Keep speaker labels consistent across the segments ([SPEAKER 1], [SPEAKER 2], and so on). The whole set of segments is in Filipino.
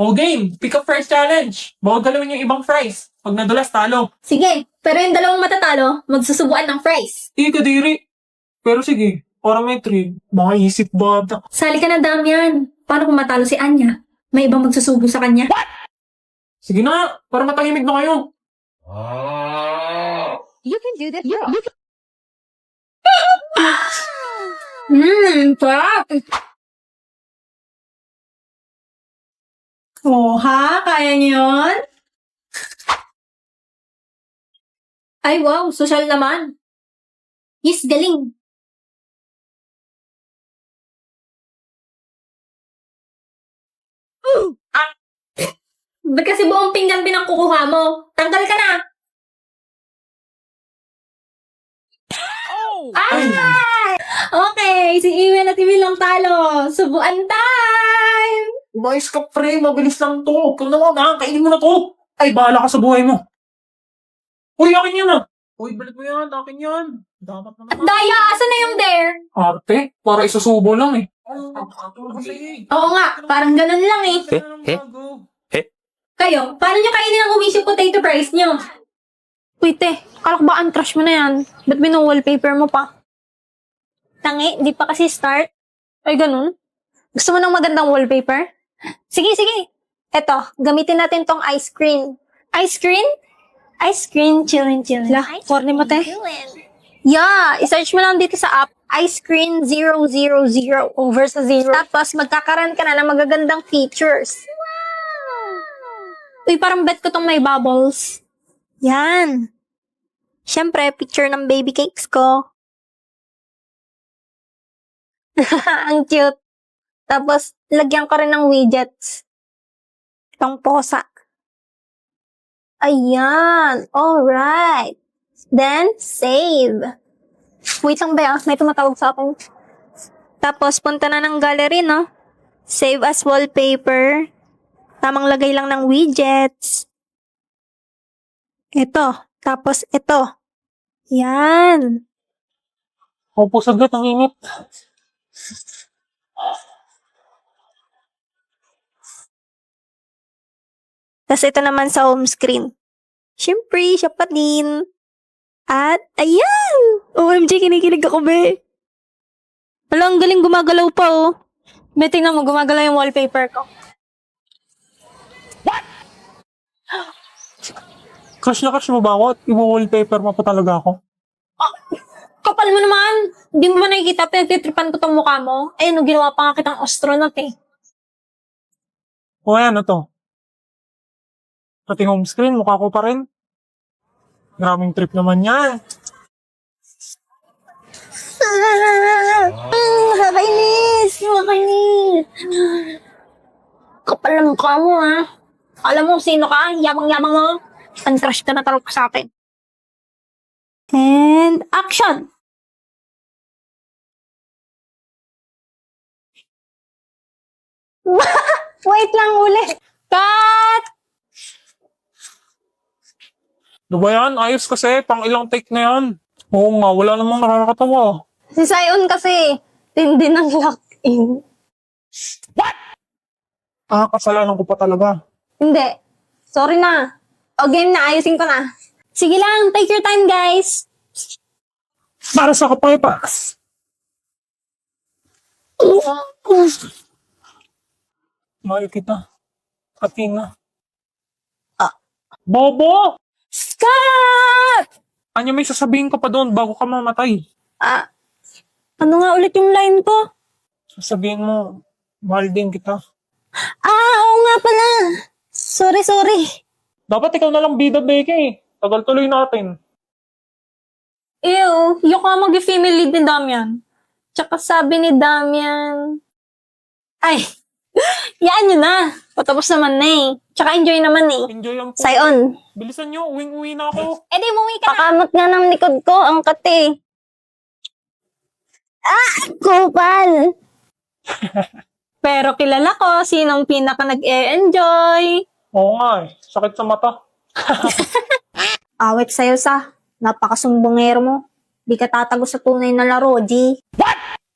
[SPEAKER 1] O game, pick up first challenge. Bawal galawin yung ibang fries. Pag nadulas, talo.
[SPEAKER 2] Sige, pero yung dalawang matatalo, magsusubuan ng fries.
[SPEAKER 1] Hindi ka diri. Pero sige, para may thrill. Baka isip bata.
[SPEAKER 2] Sali ka na, Damian. Paano kung matalo si Anya? May ibang magsusubo sa kanya.
[SPEAKER 1] Sige na nga, para matahimik na kayo.
[SPEAKER 3] You can do this.
[SPEAKER 2] Sarap! Oh, ha? Kaya niyo yun? Ay, wow. Social naman. Yes, galing. Ba't kasi buong pinggan pinangkukuha mo? Tanggal ka na.
[SPEAKER 1] Ay,
[SPEAKER 2] Okay, si Iwen at Emil lang talo. Subuan time!
[SPEAKER 1] mais ka pre, mabilis lang to. Ikaw naman ha, kainin mo na to. Ay, bahala ka sa buhay mo. Uy, akin yan ah. Uy, balik mo yan, akin yan. Dapat na naman.
[SPEAKER 2] Daya, asa na yung dare?
[SPEAKER 1] Arte, para isusubo lang eh.
[SPEAKER 2] Oo nga, parang ganun lang eh. Kayo, paano nyo kainin ang umisip potato fries nyo?
[SPEAKER 4] Wait akala ko ba untrush mo na yan? Ba't wallpaper mo pa? Tangi, di pa kasi start. Ay, ganun? Gusto mo ng magandang wallpaper? Sige. Eto, gamitin natin tong ice cream. Ice cream? Ice cream, chillin'. La, corny mo, te. Yeah, isearch mo lang dito sa app, ice cream 000 over sa 0. Tapos, magkakaroon ka na ng magagandang features. Uy, parang bet ko tong may bubbles. Yan. Siyempre, picture ng baby cakes ko. Ang cute. Tapos, lagyan ko rin ng widgets. Itong posa. Ayan. Alright. Then, save. Wait lang ba yan? May tumatawag sa akin. Tapos, punta na ng gallery, no? Save as wallpaper. Tamang lagay lang ng widgets. Ito. Tapos, ito. Yan.
[SPEAKER 1] Opo, saglit, ang init.
[SPEAKER 4] Tapos ito naman sa home screen. Siyempre, siya pa din. At, ayan! OMG, kinikilig ako, be. Wala, ang galing gumagalaw pa, oh. Be, tingnan mo, gumagalaw yung wallpaper ko.
[SPEAKER 1] Crush na crush mo ba ako? I-wallpaper mo pa talaga ako.
[SPEAKER 4] Kapal mo naman! Hindi mo ba nakikita, pinagtitripan ko tong mukha mo? Eh, no, ginawa pa nga kitang astronaut, eh.
[SPEAKER 1] O ano to? Pati home screen, mukha ko pa rin. Maraming trip naman yan.
[SPEAKER 4] Makainis! Kapal na mukha mo, ha? Alam mo, sino ka? Yamang-yamang mo. Uncrush ka na talaga sa akin. And, action! Wait lang ulit. Cut!
[SPEAKER 1] Ano ba yan? Ayos kasi, pang ilang take na yan. Oo nga, wala namang nakakatawa.
[SPEAKER 4] Si Sion kasi, tindi ng lock-in.
[SPEAKER 1] Kasalanan ko pa talaga.
[SPEAKER 4] Hindi. Sorry na. O game na, ayusin ko na. Sige lang, take your time, guys.
[SPEAKER 1] Para sa kapaypas. Mahal kita. Katina. Bobo!
[SPEAKER 4] Cut!
[SPEAKER 1] Anya, may sasabihin ka pa doon bago ka mamatay.
[SPEAKER 4] Ano nga ulit yung line ko?
[SPEAKER 1] Sasabihin mo, mahal din kita.
[SPEAKER 4] Oo nga pala. Sorry.
[SPEAKER 1] Dapat ikaw na lang bida, Becky. Tagal tuloy natin.
[SPEAKER 4] Ew, yung ka mag-female lead ni Damian. Tsaka sabi ni Damian, ay, yaan nyo na. Patapos naman na eh. Tsaka enjoy naman eh.
[SPEAKER 1] Enjoy ang po.
[SPEAKER 4] Sion.
[SPEAKER 1] Bilisan nyo, uwing-uwi na ako.
[SPEAKER 4] Eh di, umuwi ka na. Pakamot nga ng likod ko, ang kate. Kupal. Pero kilala ko, sinong pinaka nag-e-enjoy.
[SPEAKER 1] Oo nga eh, sakit sa mata.
[SPEAKER 4] Awit sa'yo sa, napakasumbongero mo. Di ka tatago sa tunay na laro, G.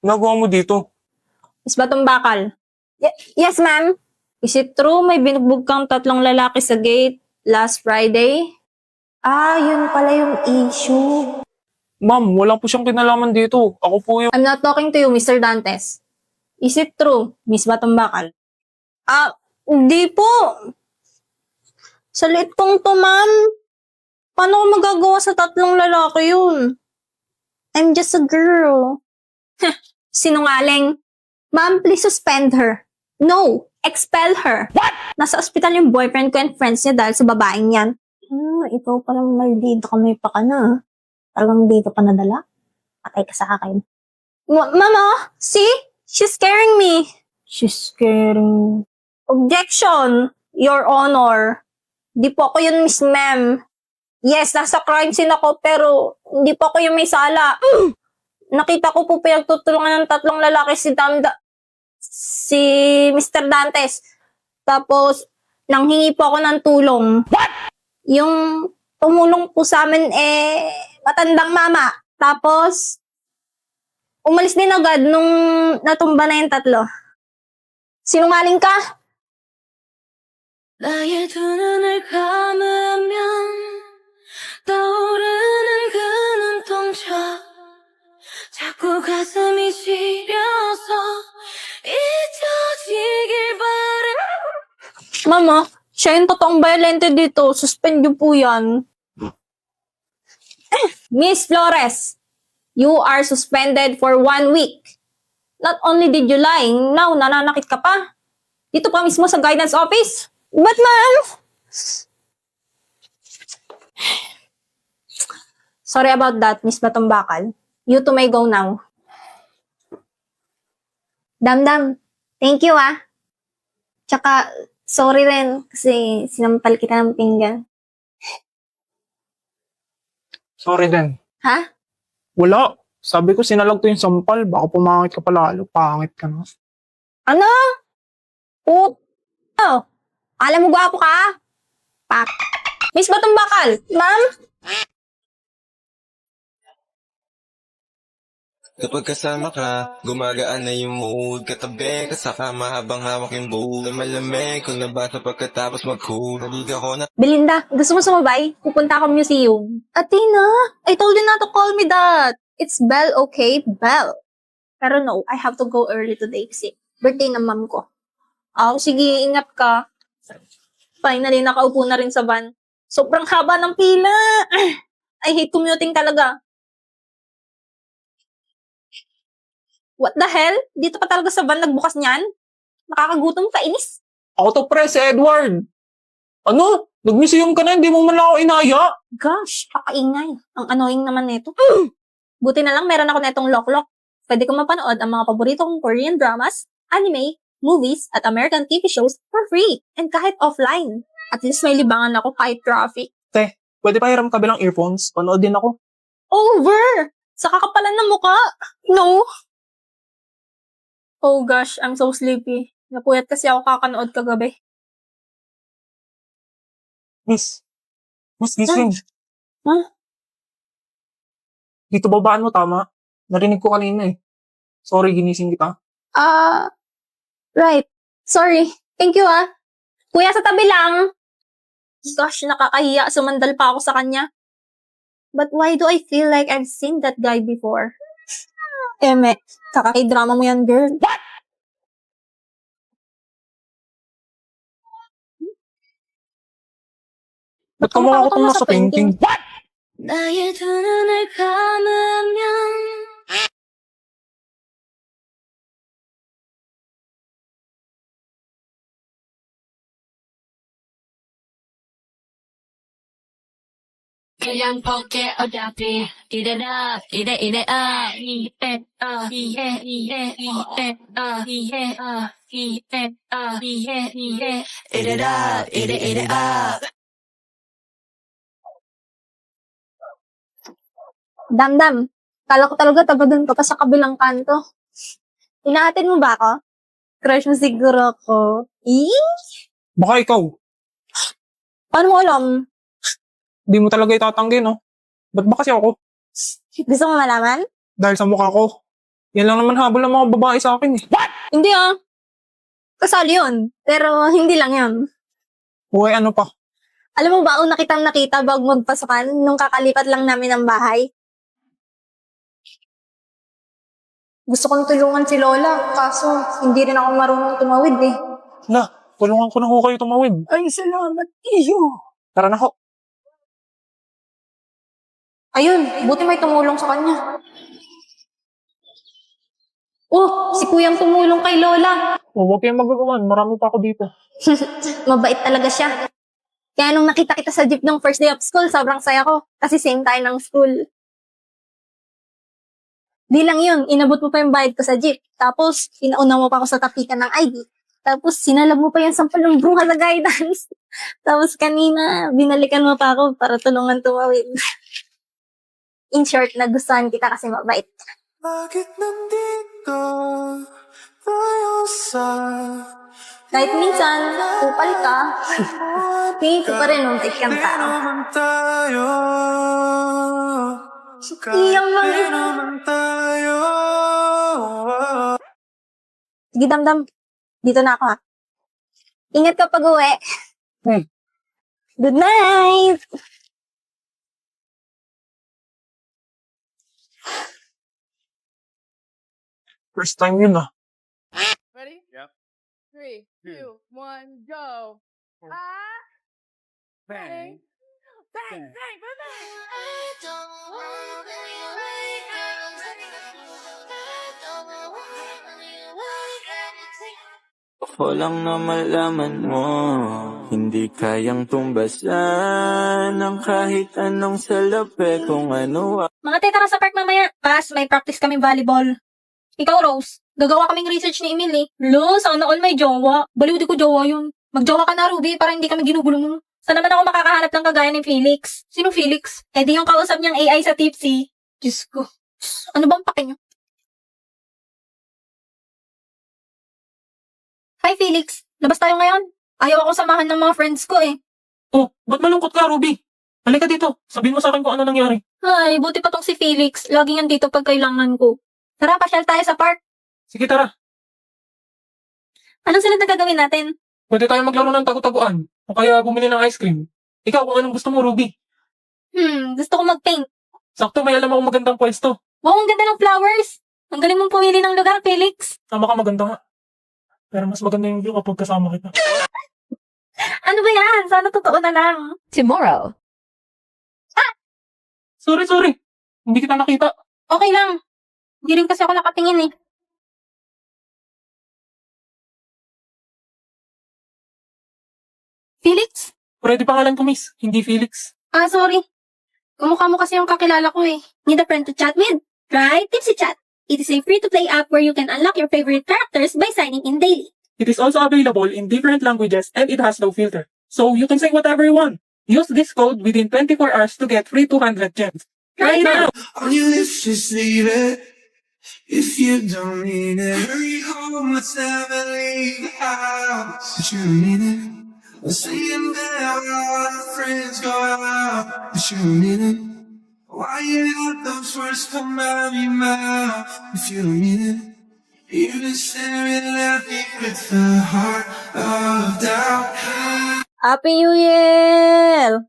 [SPEAKER 1] Nagawa mo dito.
[SPEAKER 4] Is ba tong bakal? Yes, ma'am. Is it true may binugbog kang 3 lalaki sa gate last Friday? Ah, yun pala yung issue.
[SPEAKER 1] Ma'am, wala po siyang kinalaman dito. Ako po yung...
[SPEAKER 4] I'm not talking to you, Mr. Dantes. Is it true, Miss Batumbakal? Ah, hindi po. Sa liit pong to, ma'am. Paano ko magagawa sa 3 lalaki yun? I'm just a girl. Sinungaling. Ma'am, please suspend her. No, expel her. What? Nasa ospital yung boyfriend ko and friends niya dahil sa babaeng yan. Ikaw palang maldito ka, may paka na. Talagang dito pa nadala? Patay ka sa akin. Mama, see? She's scaring me. She's scaring... Objection, Your Honor. Di po ako yun, Miss Ma'am. Yes, nasa crime scene ako, pero hindi po ako yung may sala. Nakita ko po pinagtutulungan ng 3 lalaki si Mr. Dantes. Tapos, nanghingi po ako ng tulong. What? Yung tumulong po sa amin, matandang mama. Tapos, umalis din agad nung natumba na yung 3. Sinungaling ka?
[SPEAKER 3] 나의 두 눈을 감으면 떠오르는 그 눈동자 자꾸 가슴이 시려서 잊혀지길 바래.
[SPEAKER 4] Mama, siya yung totoong violente dito. Suspend niyo po yan. Miss Flores, you are suspended for 1 week. Not only did you lie, now nananakit ka pa. Dito pa mismo sa guidance office. But ma'am? Sorry about that, Miss Batumbakal. You two may go now. Damdam, thank you ah. Tsaka, sorry rin kasi sinampal kita ng pinggan.
[SPEAKER 1] Sorry din.
[SPEAKER 4] Ha?
[SPEAKER 1] Wala. Sabi ko sinalag to yung sampal. Baka pumangit ka palalo. Pangit ka na.
[SPEAKER 4] Ano? Oh, alam mo gwapo ka? Pak. Miss Batumbakal, ma'am?
[SPEAKER 5] Kapag kasama ka, gumagaan na yung mood. Katabi ka sa kama habang hawak yung bowl. Malamig kung nabasa pagkatapos mag-cool. Naliga ko na
[SPEAKER 4] Belinda, gusto mo sumabay? Pupunta akong museum. Athena, I told you not to call me that. It's Belle, okay? Belle. Pero no, I have to go early today kasi birthday ng mom ko. Sige, ingat ka. Finally, nakaupo na rin sa van. Sobrang haba ng pila. I hate commuting talaga. What the hell? Dito pa talaga sa van nagbukas niyan? Nakakagutom, kainis.
[SPEAKER 1] Ako to pre, si Edward. Ano? Nag-museum ka na, hindi mo man lang ako inaya.
[SPEAKER 4] Gosh, kakaingay. Ang annoying naman nito. Buti na lang meron ako netong lock-lock. Pwede ko mapanood ang mga paborito kong Korean dramas, anime, movies, at American TV shows for free. And kahit offline. At least may libangan ako kahit traffic.
[SPEAKER 1] Pwede pa hiram kabilang earphones? Panood din ako.
[SPEAKER 4] Over! Sa kakapalan ng muka. No. Oh gosh, I'm so sleepy. Napuyat kasi ako kakanood kagabi.
[SPEAKER 1] Miss, gising.
[SPEAKER 4] Huh?
[SPEAKER 1] Dito babaan mo, tama? Narinig ko kanina eh. Sorry, ginising kita.
[SPEAKER 4] Right. Sorry. Thank you ah. Kuya, sa tabi lang. Gosh, nakakahiya. Sumandal pa ako sa kanya. But why do I feel like I've seen that guy before? Eme, kakaki-drama mo yan, girl. What?
[SPEAKER 1] Ba't kumakakutom na sa painting?
[SPEAKER 3] 나의 두 눈을 감으면 그냥 벗게 어차피 이래라 이래 이래 이래 이래 이래 이래 이래 이래 이래 이래라 이래 이래
[SPEAKER 4] Damdam, kala ko talaga taga-dun ka pa sa kabilang kanto. Inaatin mo ba ako? Crush mo siguro ako.
[SPEAKER 1] Baka ikaw.
[SPEAKER 4] Paano mo alam?
[SPEAKER 1] Di mo talaga itatanggi, no? Ba't ba kasi ako?
[SPEAKER 4] Gusto mo malaman?
[SPEAKER 1] Dahil sa mukha ko. Yan lang naman habol ng mga babae sa akin eh.
[SPEAKER 4] Hindi ah. kasali yun. Pero hindi lang yun.
[SPEAKER 1] Uy, ano pa?
[SPEAKER 4] Alam mo ba, una kitang nakita bago magpasukan nung kakalipat lang namin ng bahay? Gusto kong tulungan si Lola, kaso hindi rin ako marunong tumawid eh.
[SPEAKER 1] Na, tulungan ko na ho kayo tumawid.
[SPEAKER 4] Ay, salamat iyo.
[SPEAKER 1] Tara na ho.
[SPEAKER 4] Ayun, buti may tumulong sa kanya. Oh, si Kuyang tumulong kay Lola.
[SPEAKER 1] Oh, huwag kayong magagawan. Marami pa ako dito.
[SPEAKER 4] Mabait talaga siya. Kaya nung nakita kita sa jeep nung first day of school, sobrang saya ko. Kasi same tayo ng school. Di lang yun, inabot mo pa yung bayad ko sa jeep. Tapos, pinauna mo pa ako sa tapikan ng ID. Tapos, sinalab mo pa yung sampal ng bruha sa guidance. Tapos, kanina, binalikan mo pa ako para tulungan tumawid. In short, nagustuhan kita kasi mabait.
[SPEAKER 5] Bakit nandito tayo sa
[SPEAKER 4] Kahit minsan, kupal ka, tingin ko pa rin muntik kang tao.
[SPEAKER 5] naman tayo?
[SPEAKER 4] Iyang mga...
[SPEAKER 5] naman tayo?
[SPEAKER 4] Sige, damdam. Dito na ako ha. Ingat ka pag uwi.
[SPEAKER 1] Hmm.
[SPEAKER 4] Good night!
[SPEAKER 1] First time yun ah.
[SPEAKER 6] Ready? Yep. 3, 2, 1, go. Ah! Bang! Bang! Bang! Bang! Bang!
[SPEAKER 5] Ako lang na malaman mo, hindi kayang tumbasan ng kahit anong salapi kung ano.
[SPEAKER 2] Mga te, tara sa park mamaya. Pas, may practice kami volleyball. Ikaw, Rose, gagawa kaming research ni Emily. Lo, sana all may jowa. Baliw di ko jowa yun. Magjowa ka na, Ruby, para hindi kami ginugulo mo. Saan naman ako makakahanap ng kagaya ni Felix? Sino Felix? Eh di yung kausap niyang AI sa Tipsy. Diyos ko. Ano bang pake niyo? Hi, Felix. Labas tayo ngayon. Ayaw ako samahan ng mga friends ko eh.
[SPEAKER 1] Oh, ba't malungkot ka, Ruby? Halika dito. Sabihin mo sa akin kung ano nangyari.
[SPEAKER 2] Ay, buti pa tong si Felix. Lagi yan dito pag kailangan ko. Tara, pasyal tayo sa park.
[SPEAKER 1] Sige, tara.
[SPEAKER 2] Anong sunod na gagawin natin?
[SPEAKER 1] Pwede tayo maglaro ng tagu-taguan. O kaya bumili ng ice cream. Ikaw, kung anong gusto mo, Ruby.
[SPEAKER 2] Gusto ko mag-paint.
[SPEAKER 1] Sakto, may alam akong magandang pwesto.
[SPEAKER 2] Wow, ang ganda ng flowers. Ang galing mong pumili ng lugar, Felix.
[SPEAKER 1] Tama ka, maganda nga. Pero mas maganda yung view kapag kasama kita.
[SPEAKER 2] Ano ba yan? Sana totoo na lang.
[SPEAKER 3] Tomorrow.
[SPEAKER 1] Sorry. Hindi kita nakita.
[SPEAKER 2] Okay lang. Hindi rin kasi ako nakatingin eh. Felix?
[SPEAKER 1] Pwede pangalan ko, miss. Hindi Felix.
[SPEAKER 2] Ah, sorry. Kumukha mo kasi yung kakilala ko eh. Need a friend to chat with? Try Tipsy Chat. It is a free-to-play app where you can unlock your favorite characters by signing in daily.
[SPEAKER 1] It is also available in different languages and it has no filter. So you can say whatever you want. Use this code within 24 hours to get free 200 gems. Try it now!
[SPEAKER 5] On your lips, just leave it. If you don't mean it, hurry home, let's never leave the house. But you don't mean it. I'm saying that all our friends go out. But you don't mean it. Why you let those words come out of your mouth? If you don't mean it. You've been staring at me with the heart of doubt.
[SPEAKER 4] Happy New Year!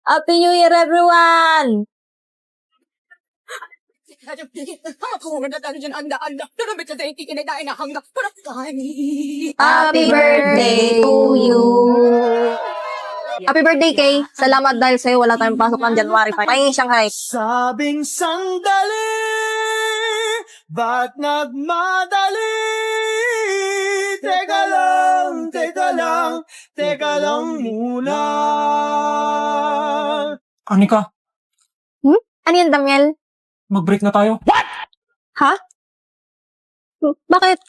[SPEAKER 4] Happy New Year, everyone! Happy birthday to you! Happy birthday, Kay! Salamat dahil sa'yo wala tayong pasok ng January 5. Pahingin siyang hype.
[SPEAKER 7] Sabing sandali, ba't nagmadali? Teka lang muna.
[SPEAKER 1] Anika,
[SPEAKER 4] Ano yan, Damiel?
[SPEAKER 1] mag-break na tayo.
[SPEAKER 4] Ha? Bakit?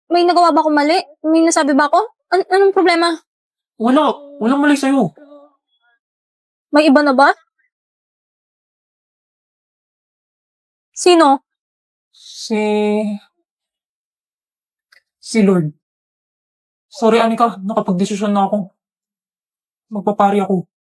[SPEAKER 4] May nagawa ba ako mali? May nasabi ba ako? Anong problema?
[SPEAKER 1] Walang mali sa'yo.
[SPEAKER 4] May iba na ba? Sino?
[SPEAKER 1] Si Lord. Sorry, Anika, nakapag-desisyon na ako. Magpapari ako.